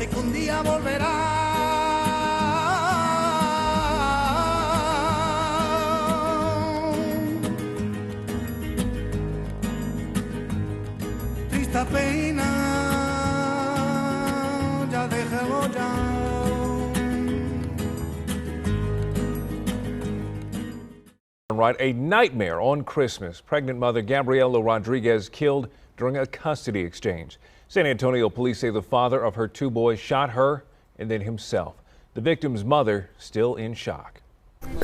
que un día volverá. Triste pena, ya déjalo ya. Right, a nightmare on Christmas. Pregnant mother Gabriela Rodriguez killed during a custody exchange. San Antonio police say the father of her two boys shot her and then himself. The victim's mother still in shock.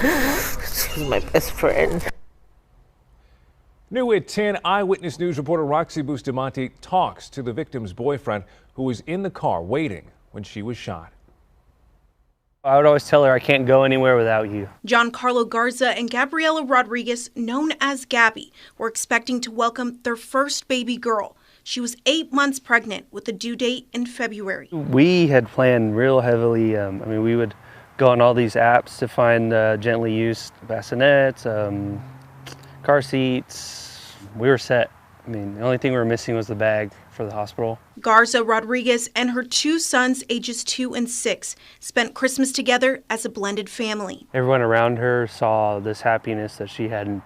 She's my best friend. New at 10, Eyewitness News reporter Roxy Bustamante talks to the victim's boyfriend who was in the car waiting when she was shot. I would always tell her I can't go anywhere without you. Giancarlo Garza and Gabriela Rodriguez, known as Gabby, were expecting to welcome their first baby girl. She was 8 months pregnant with a due date in February. We had planned real heavily. We would go on all these apps to find gently used bassinets, car seats. We were set. The only thing we were missing was the bag for the hospital. Garza Rodriguez and her two sons, ages 2 and 6, spent Christmas together as a blended family. Everyone around her saw this happiness that she hadn't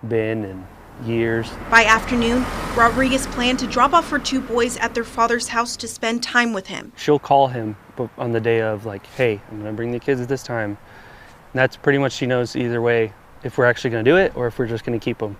been in years. By afternoon, Rodriguez planned to drop off her two boys at their father's house to spend time with him. She'll call him on the day of, like, hey, I'm going to bring the kids at this time. And that's pretty much, she knows either way if we're actually going to do it or if we're just going to keep them.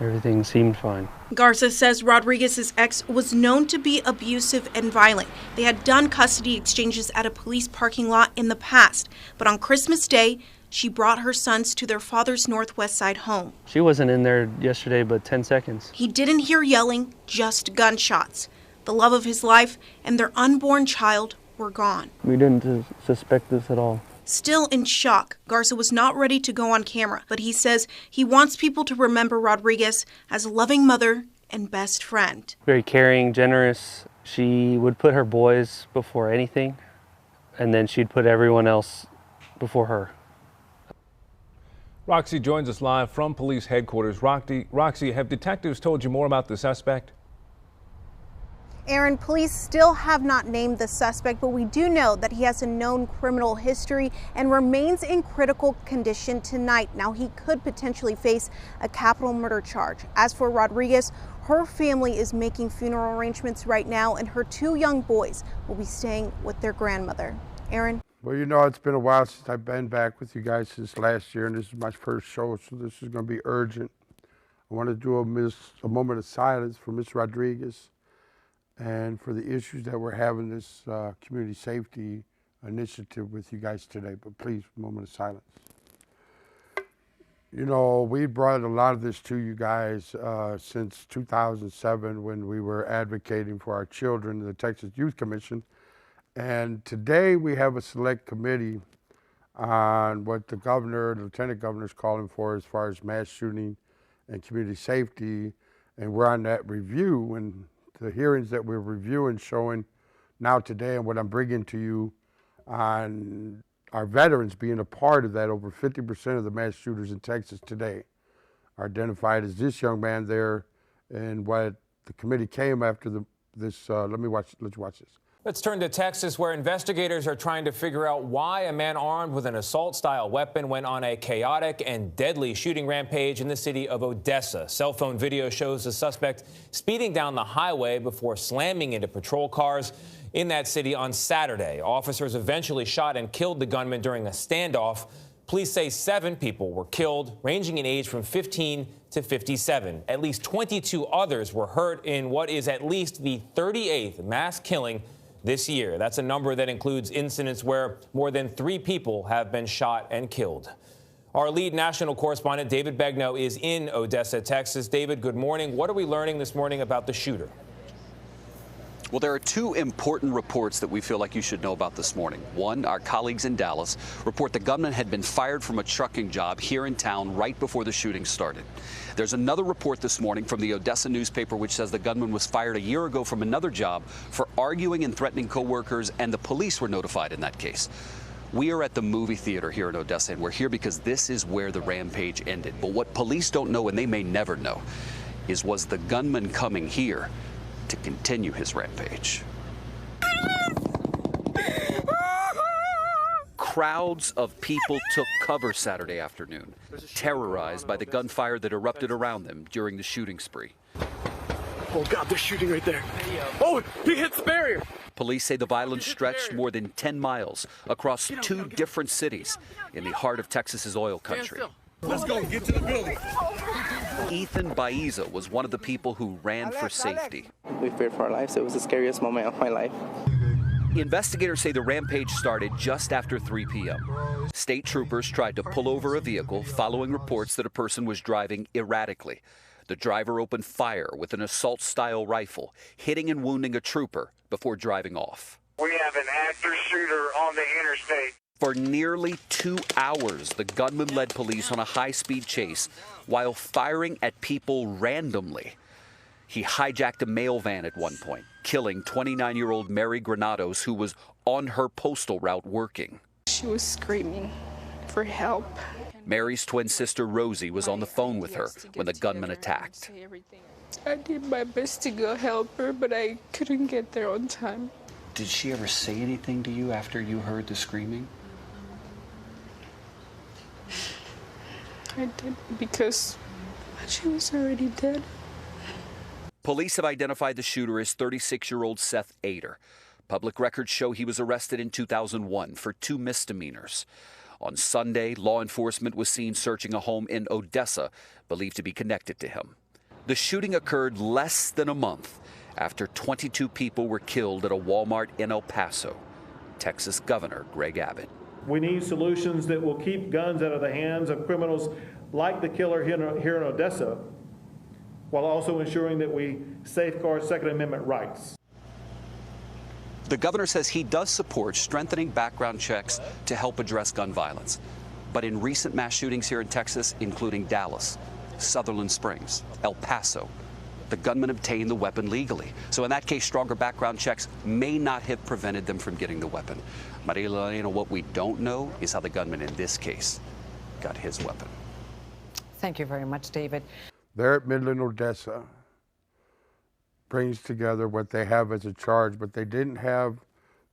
Everything seemed fine. Garza says Rodriguez's ex was known to be abusive and violent. They had done custody exchanges at a police parking lot in the past. But on Christmas Day, she brought her sons to their father's Northwest Side home. She wasn't in there yesterday but 10 seconds. He didn't hear yelling, just gunshots. The love of his life and their unborn child were gone. We didn't suspect this at all. Still in shock, Garza was not ready to go on camera, but he says he wants people to remember Rodriguez as a loving mother and best friend. Very caring, generous. She would put her boys before anything, and then she'd put everyone else before her. Roxy joins us live from police headquarters. Roxy, have detectives told you more about the suspect? Aaron, police still have not named the suspect, but we do know that he has a known criminal history and remains in critical condition tonight. Now, he could potentially face a capital murder charge. As for Rodriguez, her family is making funeral arrangements right now, and her two young boys will be staying with their grandmother. Aaron? Well, you know, it's been a while since I've been back with you guys since last year, and this is my first show, so this is going to be urgent. I want to do a moment of silence for Ms. Rodriguez and for the issues that we're having this community safety initiative with you guys today. But please, a moment of silence. You know, we brought a lot of this to you guys since 2007 when we were advocating for our children in the Texas Youth Commission. And today we have a select committee on what the governor, the lieutenant governor is calling for as far as mass shooting and community safety. And we're on that review, and the hearings that we're reviewing showing now today and what I'm bringing to you on our veterans being a part of that. Over 50% of the mass shooters in Texas today are identified as this young man there, and what the committee came after let's watch this. Let's turn to Texas, where investigators are trying to figure out why a man armed with an assault-style weapon went on a chaotic and deadly shooting rampage in the city of Odessa. Cell phone video shows the suspect speeding down the highway before slamming into patrol cars in that city on Saturday. Officers eventually shot and killed the gunman during a standoff. Police say 7 people were killed, ranging in age from 15 to 57. At least 22 others were hurt in what is at least the 38th mass killing this year. That's a number that includes incidents where more than 3 people have been shot and killed. Our lead national correspondent, David Begnaud, is in Odessa, Texas. David, good morning. What are we learning this morning about the shooter? Well, there are 2 important reports that we feel like you should know about this morning. One, our colleagues in Dallas report the gunman had been fired from a trucking job here in town right before the shooting started. There's another report this morning from the Odessa newspaper which says the gunman was fired a year ago from another job for arguing and threatening coworkers, and the police were notified in that case. We are at the movie theater here in Odessa, and we're here because this is where the rampage ended. But what police don't know, and they may never know, was the gunman coming here to continue his rampage. Crowds of people took cover Saturday afternoon, terrorized by the gunfire that erupted around them during the shooting spree. Oh God, they're shooting right there. Oh, he hits the barrier. Police say the violence stretched more than 10 miles across 2 different cities in the heart of Texas's oil country. Let's go, get to the building. Ethan Baiza was one of the people who ran for safety. We feared for our lives. It was the scariest moment of my life. Investigators say the rampage started just after 3 p.m. State troopers tried to pull over a vehicle following reports that a person was driving erratically. The driver opened fire with an assault-style rifle, hitting and wounding a trooper before driving off. We have an active shooter on the interstate. For nearly 2 hours, the gunman led police on a high-speed chase while firing at people randomly. He hijacked a mail van at one point, killing 29-year-old Mary Granados, who was on her postal route working. She was screaming for help. Mary's twin sister Rosie was on the phone with her when the gunman attacked. I did my best to go help her, but I couldn't get there on time. Did she ever say anything to you after you heard the screaming? I did, because she was already dead. Police have identified the shooter as 36-year-old Seth Ader. Public records show he was arrested in 2001 for 2 misdemeanors. On Sunday, law enforcement was seen searching a home in Odessa, believed to be connected to him. The shooting occurred less than a month after 22 people were killed at a Walmart in El Paso. Texas Governor Greg Abbott. We need solutions that will keep guns out of the hands of criminals like the killer here in Odessa, while also ensuring that we safeguard Second Amendment rights. The governor says he does support strengthening background checks to help address gun violence. But in recent mass shootings here in Texas, including Dallas, Sutherland Springs, El Paso, the gunman obtained the weapon legally. So in that case, stronger background checks may not have prevented them from getting the weapon. Maria Elena, what we don't know is how the gunman in this case got his weapon. Thank you very much, David. There at Midland, Odessa, brings together what they have as a charge, but they didn't have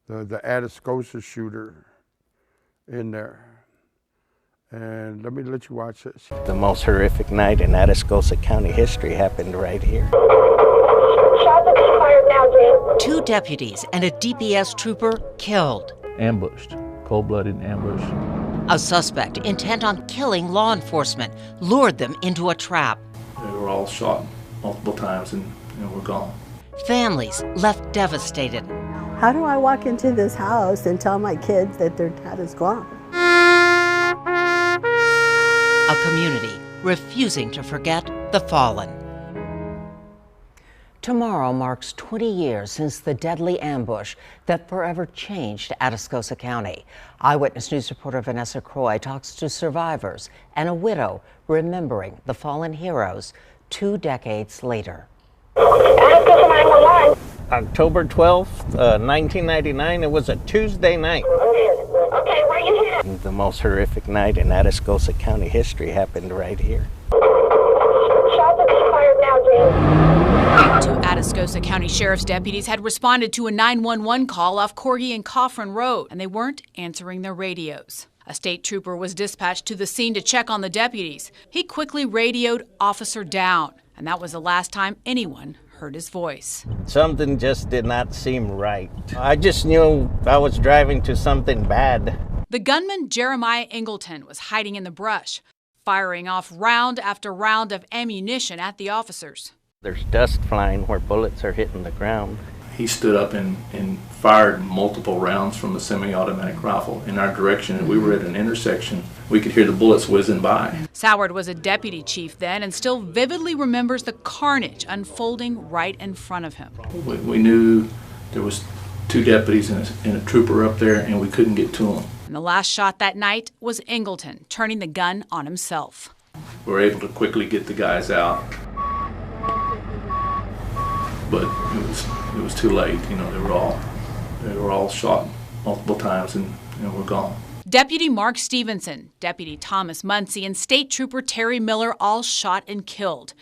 the Atascosa shooter in there. And let you watch this. The most horrific night in Atascosa County history happened right here. Shots are being fired now, James. 2 deputies and a DPS trooper killed. Ambushed, cold-blooded ambush. A suspect intent on killing law enforcement lured them into a trap. They were all shot multiple times and were gone. Families left devastated. How do I walk into this house and tell my kids that their dad is gone? A community refusing to forget the fallen. Tomorrow marks 20 years since the deadly ambush that forever changed Atascosa County. Eyewitness News reporter Vanessa Croy talks to survivors and a widow remembering the fallen heroes 2 decades later. October 12th, 1999, it was a Tuesday night. Okay, where you here? The most horrific night in Atascosa County history happened right here. Shots are being fired now, James. 2 Atascosa County Sheriff's deputies had responded to a 911 call off Corgi and Coffrin Road, and they weren't answering their radios. A state trooper was dispatched to the scene to check on the deputies. He quickly radioed officer down, and that was the last time anyone heard his voice. Something just did not seem right. I just knew I was driving to something bad. The gunman, Jeremiah Ingleton, was hiding in the brush, firing off round after round of ammunition at the officers. There's dust flying where bullets are hitting the ground. He stood up and fired multiple rounds from a semi-automatic rifle in our direction, and we were at an intersection. We could hear the bullets whizzing by. Soward was a deputy chief then and still vividly remembers the carnage unfolding right in front of him. We knew there was 2 deputies and a trooper up there, and we couldn't get to them. And the last shot that night was Ingleton, turning the gun on himself. We were able to quickly get the guys out, but it was too late. You know, they were all shot multiple times and were gone. Deputy Mark Stevenson, Deputy Thomas Muncie, and State Trooper Terry Miller all shot and killed.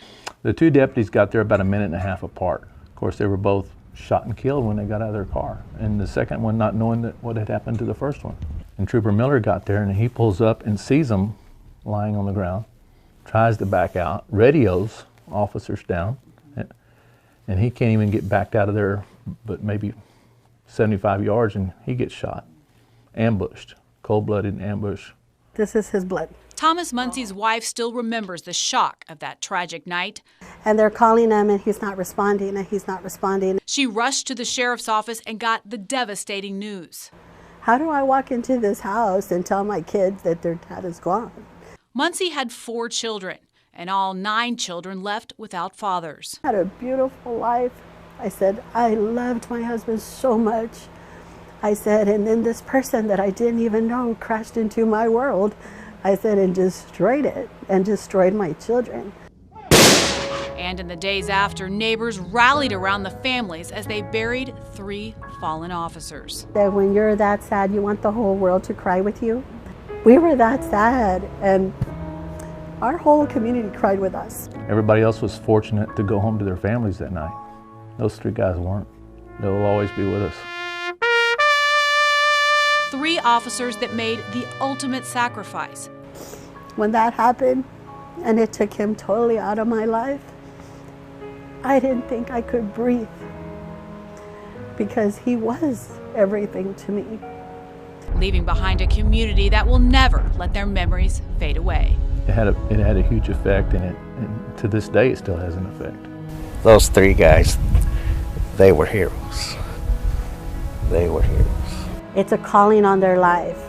The 2 deputies got there about a minute and a half apart. Of course, they were both shot and killed when they got out of their car, and the second one not knowing what had happened to the first one. And Trooper Miller got there, and he pulls up and sees them lying on the ground, tries to back out, radios officers down, and he can't even get backed out of there but maybe 75 yards, and he gets shot, ambushed, cold-blooded ambush. This is his blood. Thomas Muncie's wife still remembers the shock of that tragic night. And they're calling him, and he's not responding, and he's not responding. She rushed to the sheriff's office and got the devastating news. How do I walk into this house and tell my kids that their dad is gone? Muncie had 4 children, and all 9 children left without fathers. I had a beautiful life. I said, I loved my husband so much. I said, and then this person that I didn't even know crashed into my world. I said, and destroyed it, and destroyed my children. And in the days after, neighbors rallied around the families as they buried 3 fallen officers. That when you're that sad, you want the whole world to cry with you. We were that sad, and our whole community cried with us. Everybody else was fortunate to go home to their families that night. Those 3 guys weren't. They'll always be with us. 3 officers that made the ultimate sacrifice. When that happened, and it took him totally out of my life, I didn't think I could breathe, because he was everything to me. Leaving behind a community that will never let their memories fade away. It had a huge effect, and to this day it still has an effect. Those 3 guys, they were heroes. They were heroes. It's a calling on their life.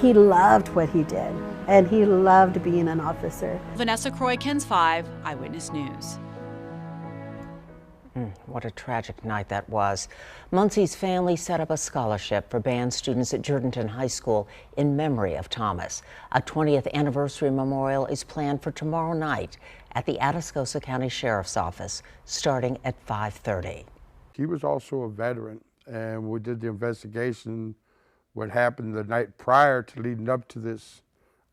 He loved what he did, and he loved being an officer. Vanessa Croy, KENS 5 Eyewitness News. What a tragic night that was. Muncie's family set up a scholarship for band students at Jordanton High School in memory of Thomas. A 20th anniversary memorial is planned for tomorrow night at the Atascosa County Sheriff's Office, starting at 5:30. He was also a veteran, and we did the investigation. What happened the night prior to leading up to this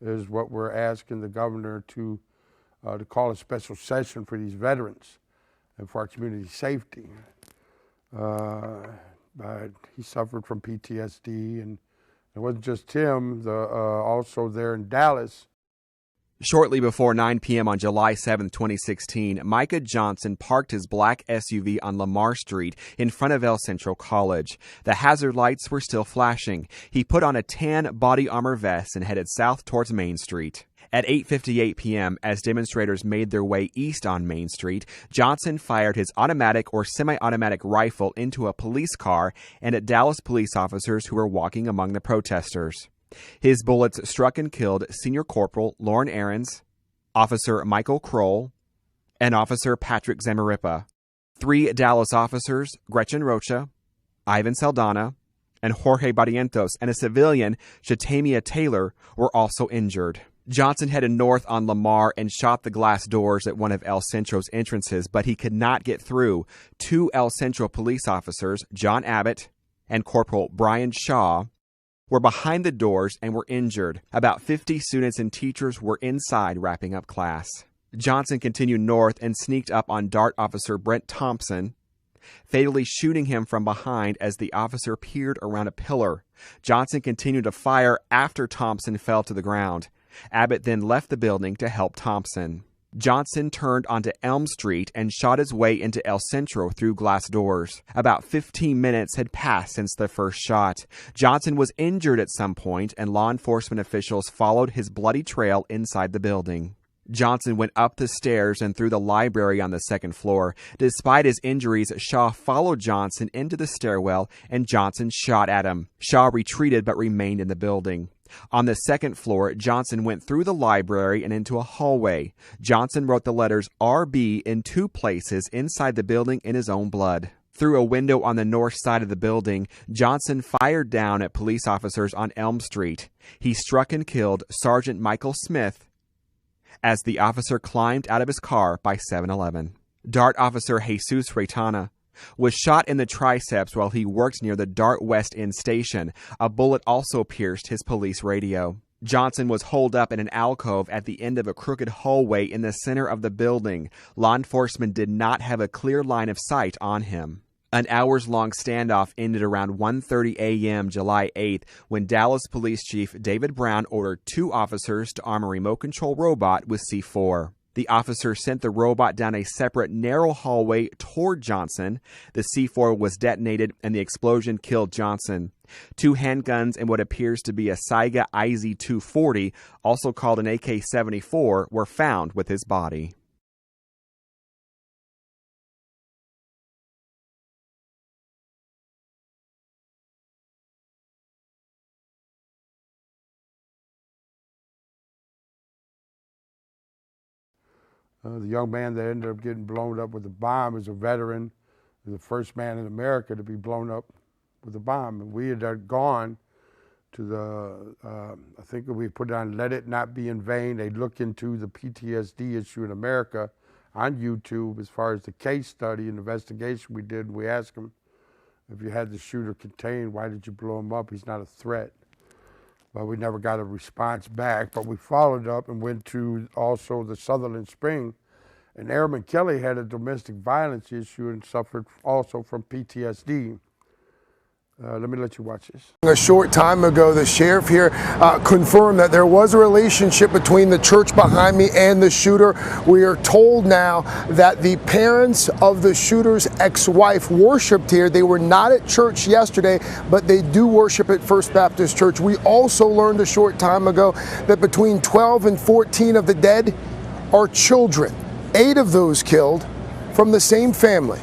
is what we're asking the governor to call a special session for these veterans and for our community safety. But he suffered from PTSD, and it wasn't just him, also there in Dallas. Shortly before 9 p.m. on July 7, 2016, Micah Johnson parked his black SUV on Lamar Street in front of El Centro College. The hazard lights were still flashing. He put on a tan body armor vest and headed south towards Main Street. At 8:58 p.m., as demonstrators made their way east on Main Street, Johnson fired his automatic or semi-automatic rifle into a police car and at Dallas police officers who were walking among the protesters. His bullets struck and killed Senior Corporal Lauren Ahrens, Officer Michael Kroll, and Officer Patrick Zamarripa. 3 Dallas officers, Gretchen Rocha, Ivan Saldana, and Jorge Barrientos, and a civilian, Shatamia Taylor, were also injured. Johnson headed north on Lamar and shot the glass doors at one of El Centro's entrances, but he could not get through. 2 El Centro police officers, John Abbott and Corporal Brian Shaw, were behind the doors and were injured. About 50 students and teachers were inside wrapping up class. Johnson continued north and sneaked up on DART officer Brent Thompson, fatally shooting him from behind as the officer peered around a pillar. Johnson continued to fire after Thompson fell to the ground. Abbott then left the building to help Thompson. Johnson turned onto Elm Street and shot his way into El Centro through glass doors. About 15 minutes had passed since the first shot. Johnson was injured at some point, and law enforcement officials followed his bloody trail inside the building. Johnson went up the stairs and through the library on the second floor. Despite his injuries, Shaw followed Johnson into the stairwell, and Johnson shot at him. Shaw retreated but remained in the building. On the second floor, Johnson went through the library and into a hallway. Johnson wrote the letters RB in 2 places inside the building in his own blood. Through a window on the north side of the building, Johnson fired down at police officers on Elm Street. He struck and killed Sergeant Michael Smith as the officer climbed out of his car by 7-Eleven. DART officer Jesus Reitana was shot in the triceps while he worked near the DART West End station. A bullet also pierced his police radio. Johnson was holed up in an alcove at the end of a crooked hallway in the center of the building. Law enforcement did not have a clear line of sight on him. An hours-long standoff ended around 1:30 a.m. July 8th when Dallas Police Chief David Brown ordered 2 officers to arm a remote control robot with C4. The officer sent the robot down a separate narrow hallway toward Johnson. The C4 was detonated and the explosion killed Johnson. 2 handguns and what appears to be a Saiga IZ-240, also called an AK-74, were found with his body. The young man that ended up getting blown up with a bomb is a veteran, the first man in America to be blown up with a bomb. And we had gone to the, I think we put it on Let It Not Be in Vain. They look into the PTSD issue in America on YouTube as far as the case study and investigation we did. We asked him, if you had the shooter contained, why did you blow him up? He's not a threat. But we never got a response back. But we followed up and went to also the Sutherland Spring. And Airman Kelly had a domestic violence issue and suffered also from PTSD. Let me let you watch this. A short time ago, the sheriff here confirmed that there was a relationship between the church behind me and the shooter. We are told now that the parents of the shooter's ex-wife worshiped here. They were not at church yesterday, but they do worship at First Baptist Church. We also learned a short time ago that between 12 and 14 of the dead are children. 8 of those killed from the same family.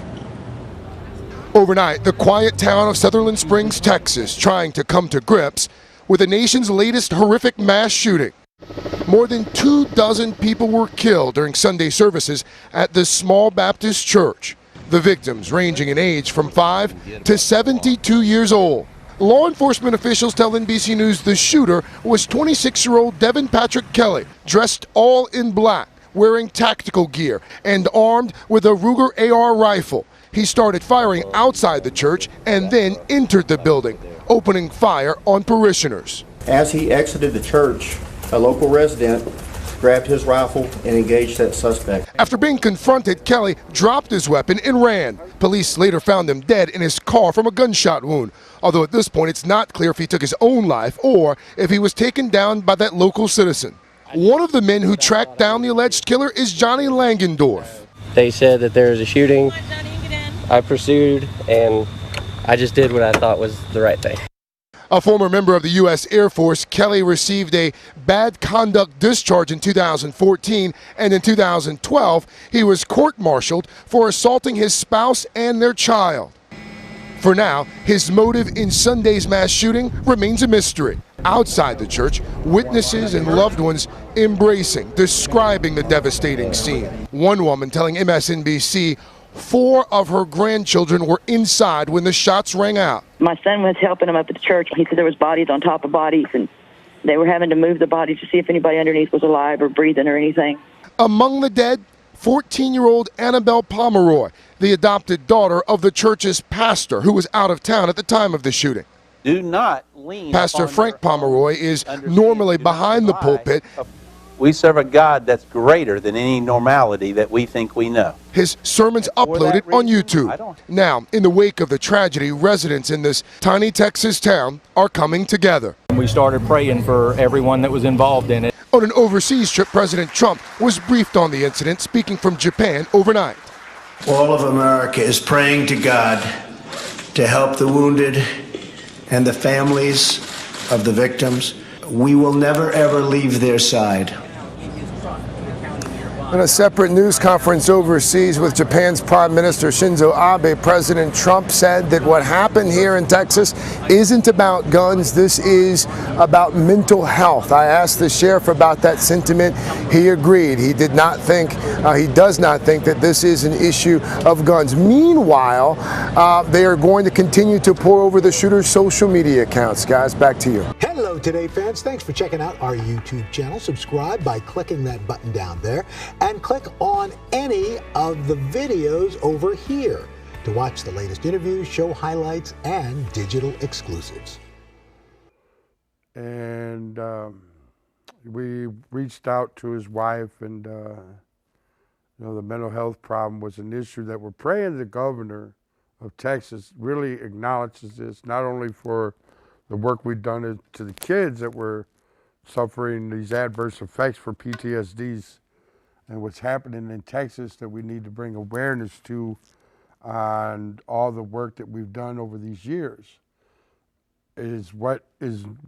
Overnight, the quiet town of Sutherland Springs, Texas, trying to come to grips with the nation's latest horrific mass shooting. More than 24 people were killed during Sunday services at this small Baptist church. The victims ranging in age from 5 to 72 years old. Law enforcement officials tell NBC News the shooter was 26-year-old Devin Patrick Kelly, dressed all in black, wearing tactical gear, and armed with a Ruger AR rifle. He started firing outside the church and then entered the building, opening fire on parishioners. As he exited the church, a local resident grabbed his rifle and engaged that suspect. After being confronted, Kelly dropped his weapon and ran. Police later found him dead in his car from a gunshot wound, although at this point it's not clear if he took his own life or if he was taken down by that local citizen. One of the men who tracked down the alleged killer is Johnny Langendorf. They said that there was a shooting. I pursued, and I just did what I thought was the right thing. A former member of the U.S. Air Force, Kelly received a bad conduct discharge in 2014, and in 2012, he was court-martialed for assaulting his spouse and their child. For now, his motive in Sunday's mass shooting remains a mystery. Outside the church, witnesses and loved ones embracing, describing the devastating scene. One woman telling MSNBC 4 of her grandchildren were inside when the shots rang out. My son was helping him up at the church. He said there was bodies on top of bodies, and they were having to move the bodies to see if anybody underneath was alive or breathing or anything. Among the dead, 14-year-old Annabelle Pomeroy, the adopted daughter of the church's pastor who was out of town at the time of the shooting. Do not lean. Pastor Frank Pomeroy is normally behind the pulpit. We serve a God that's greater than any normality that we think we know. His sermons uploaded on YouTube. Now, in the wake of the tragedy, residents in this tiny Texas town are coming together. We started praying for everyone that was involved in it. On an overseas trip, President Trump was briefed on the incident, speaking from Japan overnight. All of America is praying to God to help the wounded and the families of the victims. We will never, ever leave their side. In a separate news conference overseas with Japan's Prime Minister Shinzo Abe, President Trump said that what happened here in Texas isn't about guns, this is about mental health. I asked the sheriff about that sentiment. He agreed. He does not think that this is an issue of guns. Meanwhile, they are going to continue to pour over the shooter's social media accounts. Guys, back to you. Hello, Today fans. Thanks for checking out our YouTube channel. Subscribe by clicking that button down there and click on any of the videos over here to watch the latest interviews, show highlights, and digital exclusives. And we reached out to his wife, and the mental health problem was an issue that we're praying the governor of Texas really acknowledges this, not only for the work we've done to the kids that were suffering these adverse effects for PTSDs and what's happening in Texas that we need to bring awareness to on all the work that we've done over these years is what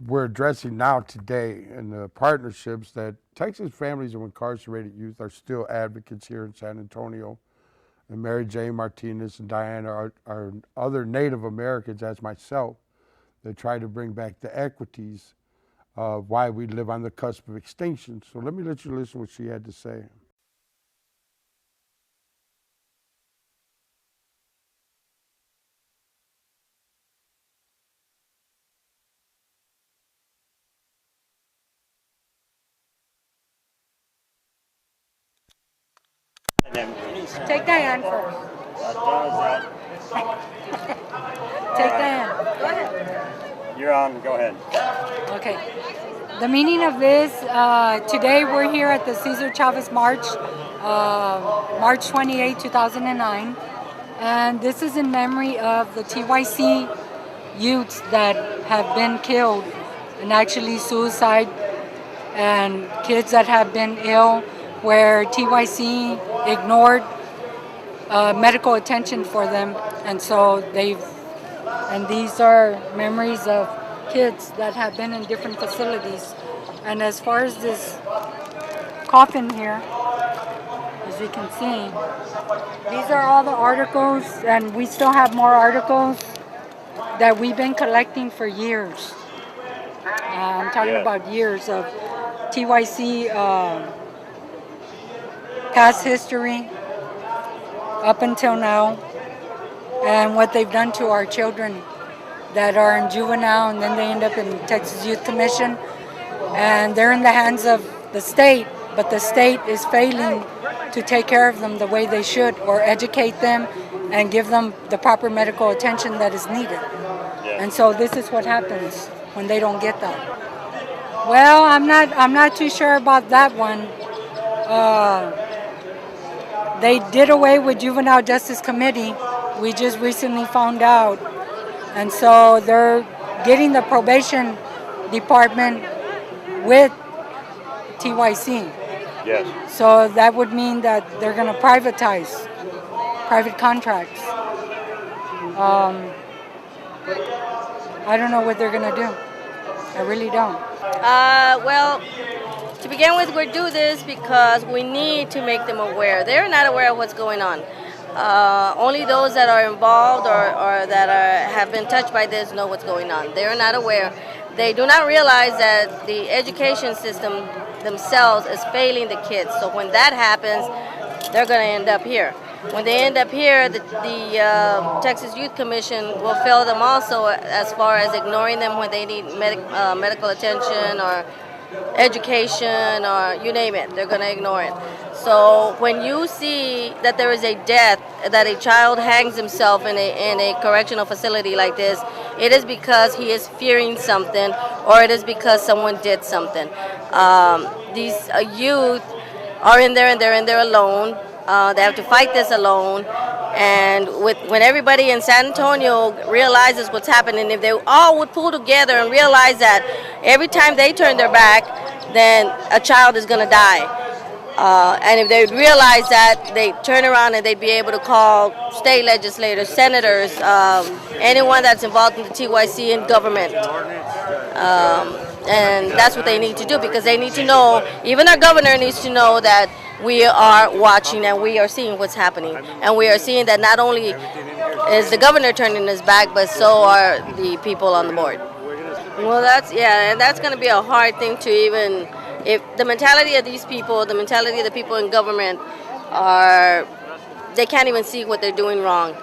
we're addressing now today, and the partnerships that Texas Families of Incarcerated Youth are still advocates here in San Antonio. And Mary Jane Martinez and Diana are other Native Americans, as myself, that try to bring back the equities of why we live on the cusp of extinction. So let me let you listen to what she had to say. Take Diane first. Take Diane. Go ahead. You're on. Go ahead. Okay. The meaning of this, today we're here at the Cesar Chavez March, March 28, 2009. And this is in memory of the TYC youths that have been killed, and actually suicide, and kids that have been ill, where TYC ignored medical attention for them, and so these are memories of kids that have been in different facilities. And as far as this coffin here, as you can see, these are all the articles, and we still have more articles that we've been collecting for years. I'm talking about years of TYC past history up until now, and what they've done to our children that are in juvenile, and then they end up in Texas Youth Commission, and they're in the hands of the state, but the state is failing to take care of them the way they should, or educate them and give them the proper medical attention that is needed. And so this is what happens when they don't get that. Well, I'm not too sure about that one. They did away with Juvenile Justice Committee. We just recently found out. And so they're getting the probation department with TYC. Yes. So that would mean that they're going to privatize private contracts. I don't know what they're going to do. I really don't. Well, to begin with, we do this because we need to make them aware. They're not aware of what's going on. Only those that are involved or that have been touched by this know what's going on. They're not aware. They do not realize that the education system themselves is failing the kids. So when that happens, they're going to end up here. When they end up here, the Texas Youth Commission will fail them also as far as ignoring them when they need medical attention or education or you name it. They're going to ignore it. So when you see that there is a death, that a child hangs himself in a correctional facility like this, it is because he is fearing something, or it is because someone did something. These youth are in there, and they're in there alone. They have to fight this alone. And when everybody in San Antonio realizes what's happening, if they all would pull together and realize that every time they turn their back, then a child is going to die. And if they would realize that, they'd turn around and they'd be able to call state legislators, senators, anyone that's involved in the TYC and government. And that's what they need to do, because they need to know, even our governor needs to know that we are watching and we are seeing what's happening. And we are seeing that not only is the governor turning his back, but so are the people on the board. Well, and that's going to be a hard thing to even, if the mentality of these people, the mentality of the people in government they can't even see what they're doing wrong.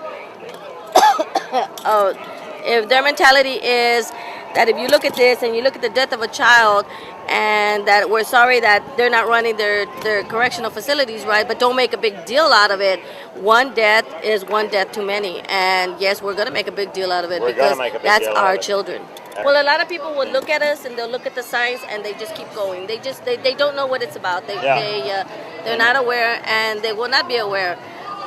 If their mentality is that if you look at this and you look at the death of a child, and that we're sorry that they're not running their correctional facilities right, but don't make a big deal out of it. One death is one death too many, and yes, we're going to make a big deal out of it because that's our children. Well, a lot of people would look at us and they'll look at the signs and they just keep going. They don't know what it's about. They're not aware, and they will not be aware.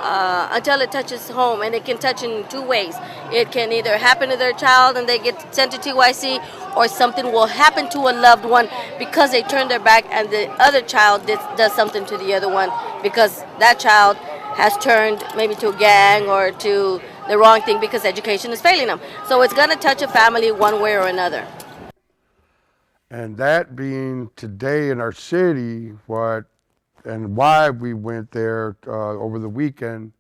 until it touches home, and it can touch in two ways. It can either happen to their child and they get sent to TYC, or something will happen to a loved one because they turn their back and the other child does something to the other one because that child has turned maybe to a gang or to the wrong thing because education is failing them. So it's going to touch a family one way or another. And that being today in our city, what and why we went there over the weekend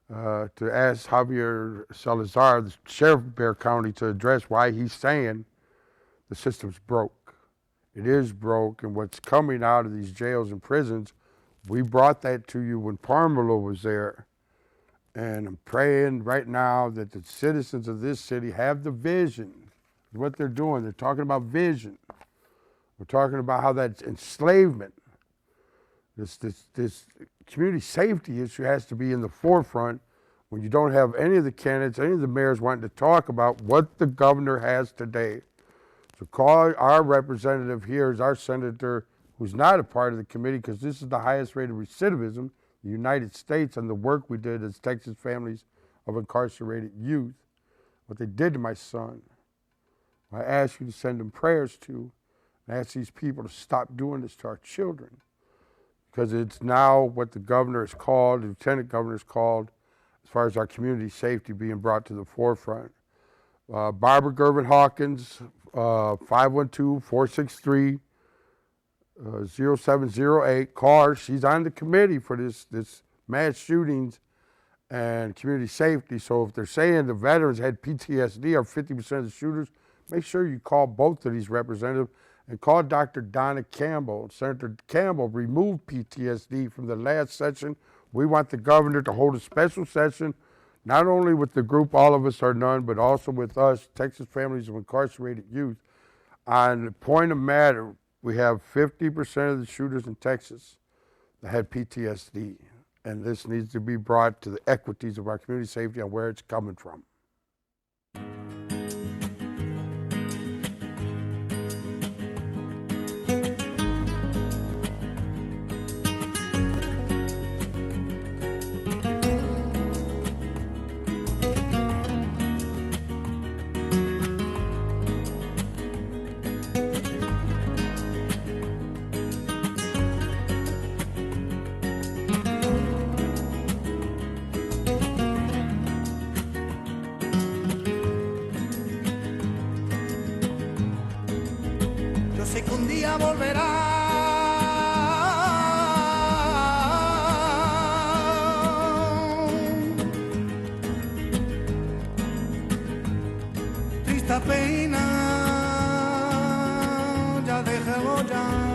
to ask Javier Salazar, the sheriff of Bexar County, to address why he's saying the system's broke. It is broke, and what's coming out of these jails and prisons, we brought that to you when Parmelo was there. And I'm praying right now that the citizens of this city have the vision of what they're doing. They're talking about vision. We're talking about how that's enslavement. This community safety issue has to be in the forefront when you don't have any of the candidates, any of the mayors wanting to talk about what the governor has today. So call our representative here, is our senator, who's not a part of the committee, because this is the highest rate of recidivism in the United States, and the work we did as Texas Families of Incarcerated Youth, what they did to my son. I ask you to send them prayers to, and ask these people to stop doing this to our children. Because it's now what the governor has called, the lieutenant governor has called, as far as our community safety being brought to the forefront. Barbara Gervin Hawkins, 512-463-0708. Call her. She's on the committee for this mass shootings and community safety. So if they're saying the veterans had PTSD or 50% of the shooters, make sure you call both of these representatives. And call Dr. Donna Campbell. Senator Campbell removed PTSD from the last session. We want the governor to hold a special session, not only with the group All of Us Are None, but also with us, Texas Families of Incarcerated Youth. On the point of matter, we have 50% of the shooters in Texas that had PTSD. And this needs to be brought to the equities of our community safety and where it's coming from. Sé que un día volverá. Triste pena, ya déjalo ya.